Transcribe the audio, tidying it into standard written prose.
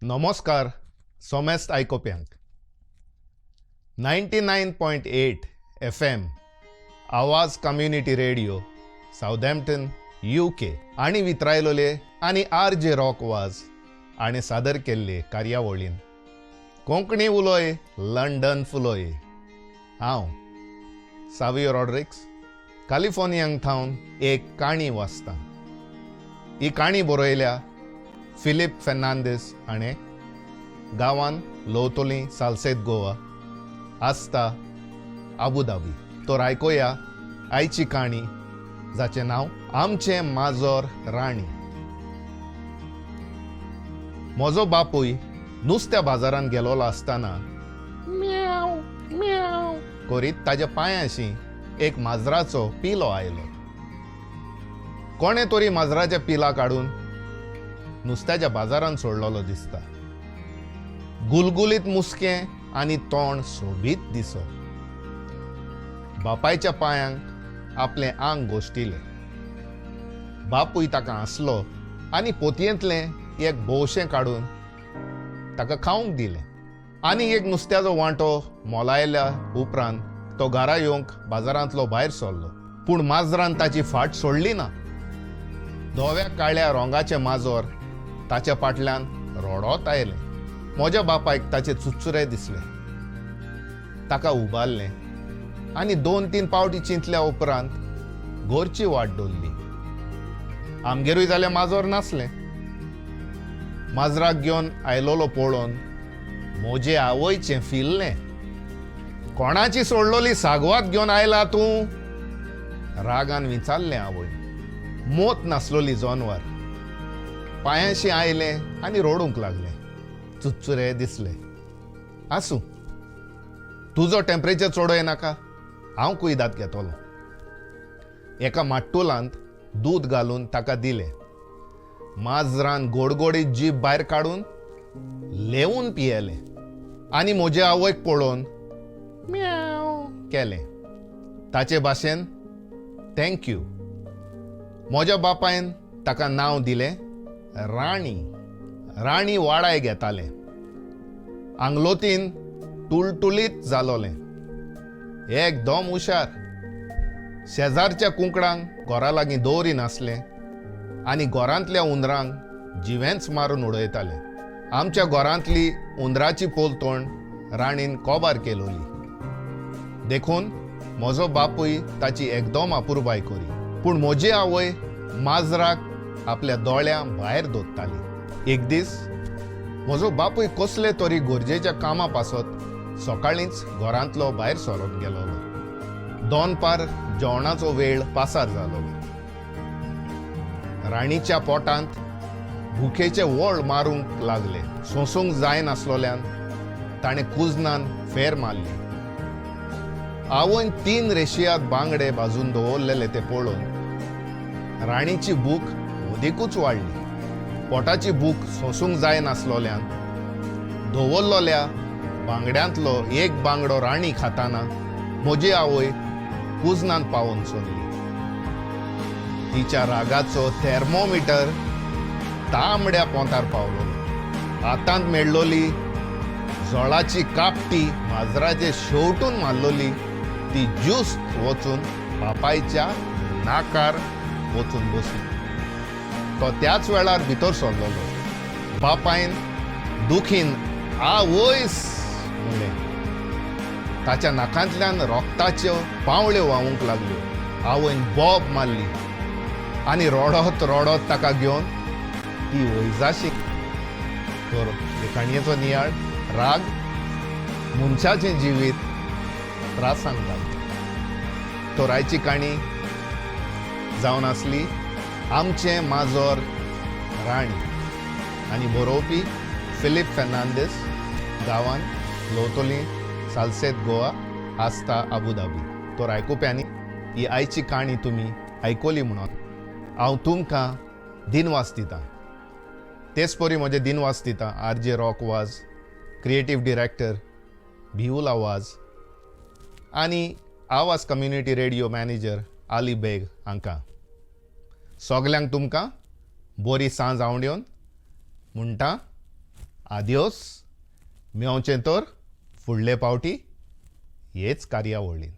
नमस्कार सोमेस्त आयकोप्यांक 99.8 FM आवाज community radio Southampton UK आणि वितरायलोले आणि RJ रॉक वाज आणि सादर केल्ले कार्यावळीन कोंकणी उलोय लंडन फुलोय हांव सावियो रॉड्रिक्स कॅलिफोर्नियांग थावन एक काणी वाचता. ही काणी बरयल्या फिलिप फेर्नांडीस हाणें गांवान लोतोली सालसेत गोवा आस्ता आबुधाबी. तर आयकोया आयची काणी जाचें नांव आमचें माजोर राणी. म्हजो बापूय नुस्त्या बाजारांत गेलोलो आसतना म्याव म्याव करीत ताच्या पांयाशी एक माजराचो पिलो आयलो. कोणे तरी माजराच्या पिला काडून नुस्त्याच्या बाजारांत सोडलेलो दिसता. गुलगुलीत मुसकें आनी तोंड सोबीत दिसो. बापायच्या पांयांक आपलें आंग गोश्टिलें. बापूय ताका हांसलो आनी पोतयेंतलें एक भोवशें काडून ताका खावंक दिलें. आनी एक नुस्त्याचो वांटो मोलायल्या उपरांत तो घरा येवंक बाजारांतलो भायर सरलो. पूण माजरान ताची फाट सोडली ना. धव्या काळ्या रंगाचें माजोर ताच्या फाटल्यान रडत आयलें. म्हज्या बापायक ताचे चुचुरे दिसले. ताका उबारलें आनी 2-3 पावटी चिंतल्या उपरांत घरची वाट धरली. आमगेरूय जाल्यार माजोर नासलें. माजराक घेवन आयलोलो पळोवन म्हजे आवयचें फिल्लें. कोणाची सोडलोली सागवात घेवन आयला तूं? रागान विचारलें आवय. मोत नासलोली जनवार. पांयाशी आयलें आनी रडूंक लागलें. चुचुरे दिसले. आसूं, तुजो टेम्परेचर चोडय नाका, हांव कुयदाद घेतलो. एका माट्टुलांत दूद घालून ताका दिलें. माजरान गोडगोडीत जीब भायर काडून लेवून पियेलें आनी म्हजे आवयक पळोवन म्याव केलें. ताचे भाशेन थँक्यू. म्हज्या बापायन ताका नांव दिलें राणी. राणी वाडाय घेतालें. आंगलोतीन टुलटुलीत जालोलें. एकदम हुशार. शेजारच्या कुंकडांक घरा लागीं दवरिनासलें आनी घरांतल्या उंदरांक जिवेंच मारून उडयतालें. आमच्या घरांतली उंदराची पोलतोण राणीन कोबार केलोली. देखून म्हजो बापूय ताची एकदम आपुरबाय करी. पूण म्हजी आवय माजराक आपल्या दोळ्या भायर दवरताली. एक दीस म्हजो बापूय कसले तरी गरजेच्या कामा पासत सकाळींच घरांतलो भायर सरत गेलोलो. दोनपार जेवणाचो वेळ पासार जालोलो. राणीच्या पोटांत भुकेचे वळ मारूंक लागले. सोंसूंक जायनासलोल्यान ताणें कुजनान फेर मारली. आवयन 3 रेशियात बांगडे भाजून दवरलेले ते पळोवन राणीची भूक अदिकूच वाडली. पोटाची भूक सोंसूंक जायनासलोल्यान दवरलोल्या बांगड्यांतलो एक बांगडो राणी खाताना म्हजी आवय कुजनान पावून सोडली. तिच्या रागाचो थर्मोमिटर तांबड्या पोंतार पावलोलो. हातांत मेळलोली जळाची कापटी माजराचे शेवटून मारलोली ती ज्युस्त वचून बापायच्या नाकार वचून बसली. तो त्याच वेळार भितर सरलोलो. बापायन दुखीन आवयस म्हणलें. ताच्या नाकांतल्यान रोगताच्यो पावळ्यो व्हांवूंक लागल्यो. आवयन बोब मारली आनी रडत रडत ताका घेवन ती वैजाशी. तर हे काणयेचो नियाळ राग मनशाचें जिवीत त्रासांक घालता. तर आयची काणी जावन आसली आमचें माजोर राणी आनी बरोवपी फिलिप फेर्नांडीस गांवान लोतोली सालसेत गोवा आस्ता आबुधाबी. तर आयकुप्यांनी ही आयची काणी तुमी आयकोली म्हणून हांव तुमकां दिनवास दितां. तेच परी म्हजे दिनवास दितां RJ रॉक वाज, क्रिएटीव डिरेक्टर भिऊल आवाज आनी आवाज कम्युनिटी रेडिओ मॅनेजर आली बेग हांकां. सगल्यांक तुमकां बरी सांज आवंड्योन म्हणटा आदियोस मेवचें तर फुडले पावटी हेच कार्यावळीन.